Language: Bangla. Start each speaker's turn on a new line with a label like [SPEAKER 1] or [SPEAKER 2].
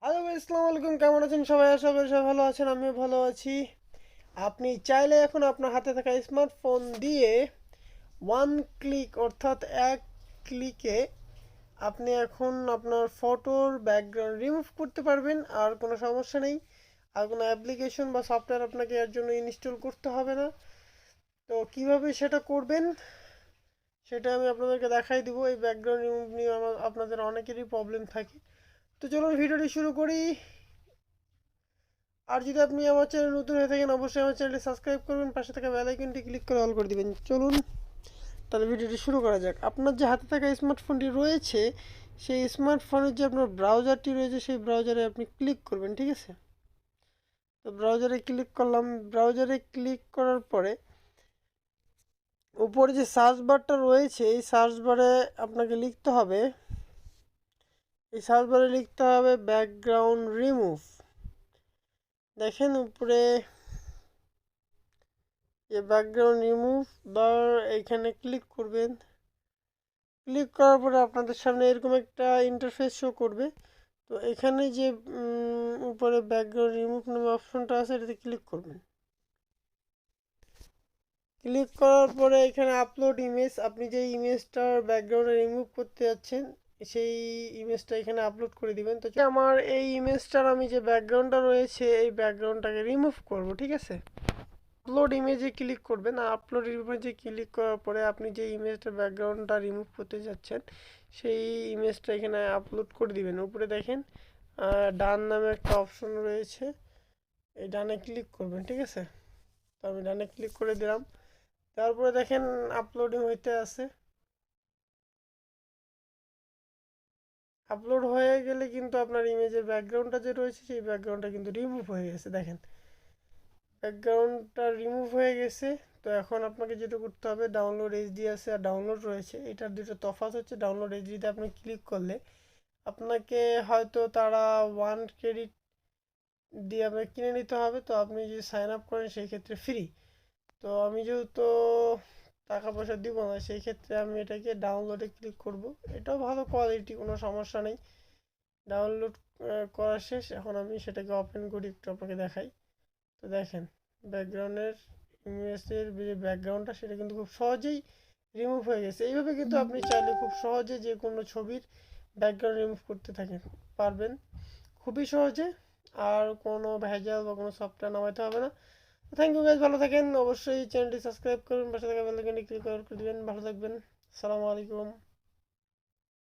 [SPEAKER 1] হ্যালো ভাই, আসসালামু আলাইকুম। কেমন আছেন সবাই? আশা করি সবাই ভালো আছেন, আমিও ভালো আছি। আপনি চাইলে এখন আপনার হাতে থাকা স্মার্টফোন দিয়ে ওয়ান ক্লিক অর্থাৎ এক ক্লিকে আপনি এখন আপনার ফটোর ব্যাকগ্রাউন্ড রিমুভ করতে পারবেন। আর কোনো সমস্যা নেই, আর কোনো অ্যাপ্লিকেশন বা সফটওয়্যার আপনাকে এর জন্য ইনস্টল করতে হবে না। তো কিভাবে সেটা করবেন সেটা আমি আপনাদেরকে দেখাই দিব। এই ব্যাকগ্রাউন্ড রিমুভ নিয়ে আপনাদের অনেকেরই প্রবলেম থাকে। তো চলুন ভিডিওটি শুরু করি। আর যদি আপনি আমার চ্যানেল নতুন হয়ে থাকেন, অবশ্যই আমার চ্যানেলটি সাবস্ক্রাইব করবেন, পাশে থাকা বেল আইকনটি ক্লিক করে অল করে দিবেন। চলুন তাহলে ভিডিওটি শুরু করা যাক। আপনার যে হাতে থাকা স্মার্টফোনটি রয়েছে, সেই স্মার্টফোনের যে আপনার ব্রাউজারটি রয়েছে, সেই ব্রাউজারে আপনি ক্লিক করবেন, ঠিক আছে? তো ব্রাউজারে ক্লিক করলাম। ব্রাউজারে ক্লিক করার পরে উপরে যে সার্চ বারটা রয়েছে, এই সার্চ বারে আপনাকে লিখতে হবে, ব্যাকগ্রাউন্ড রিমুভ। দেখেন উপরে ব্যাকগ্রাউন্ড রিমুভ বার, এখানে ক্লিক করবেন। ক্লিক করার পরে আপনাদের সামনে এরকম একটা ইন্টারফেস শো করবে। তো এখানে যে উপরে ব্যাকগ্রাউন্ড রিমুভ নামে অপশনটা আছে, এটাতে ক্লিক করবেন। ক্লিক করার পরে এখানে আপলোড ইমেজ, আপনি যে ইমেজটার ব্যাকগ্রাউন্ডে রিমুভ করতে যাচ্ছেন সেই ইমেজটা এখানে আপলোড করে দিবেন। তো আমার এই ইমেজটার আমি যে ব্যাকগ্রাউন্ডটা রয়েছে, এই ব্যাকগ্রাউন্ডটাকে রিমুভ করব, ঠিক আছে? আপলোড ইমেজে ক্লিক করবেন। আপলোড ইমেজে ক্লিক করার পরে আপনি যে ইমেজটার ব্যাকগ্রাউন্ডটা রিমুভ করতে যাচ্ছেন সেই ইমেজটা এখানে আপলোড করে দিবেন। উপরে দেখেন ডান নামে একটা অপশন রয়েছে, এই ডানে ক্লিক করবেন, ঠিক আছে? তো আমি ডানে ক্লিক করে দিলাম। তারপরে দেখেন আপলোডিং হইতে আছে। আপলোড হয়ে গেলে কিন্তু আপনার ইমেজের ব্যাকগ্রাউন্ডটা যে রয়েছে সেই ব্যাকগ্রাউন্ডটা কিন্তু রিমুভ হয়ে গেছে। দেখেন ব্যাকগ্রাউন্ডটা রিমুভ হয়ে গেছে। তো এখন আপনাকে যেটা করতে হবে, ডাউনলোড এইচডি আছে আর ডাউনলোড রয়েছে, এটার দুটো তফাৎ হচ্ছে, ডাউনলোড এইচডিতে আপনি ক্লিক করলে আপনাকে হয়তো তারা 1 ক্রেডিট দিয়ে আপনাকে কিনে নিতে হবে। তো আপনি যদি সাইন আপ করেন সেই ক্ষেত্রে ফ্রি। তো আমি যেহেতু টাকা পয়সা দিব না, সেই ক্ষেত্রে আমি এটাকে ডাউনলোডে ক্লিক করব। এটাও ভালো কোয়ালিটি, কোনো সমস্যা নেই। ডাউনলোড করা শেষ, এখন আমি সেটাকে ওপেন করি, একটু আপনাকে দেখাই। তো দেখেন ব্যাকগ্রাউন্ডের ইমেজের যে ব্যাকগ্রাউন্ডটা সেটা কিন্তু খুব সহজেই রিমুভ হয়ে গেছে। এইভাবে কিন্তু আপনি চাইলে খুব সহজে যে কোনো ছবির ব্যাকগ্রাউন্ড রিমুভ করতে থাকেন পারবেন, খুবই সহজে। আর কোনো ভেজাল বা কোনো সফটওয়্যার নামাইতে হবে না। থ্যাংক ইউ গাইজ, ভালো থাকেন। অবশ্যই চ্যানেলটি সাবস্ক্রাইব করুন, পাশে থাকা বেল আইকনটি ক্লিক করে দিবেন। ভালো থাকবেন। আসসালামু আলাইকুম।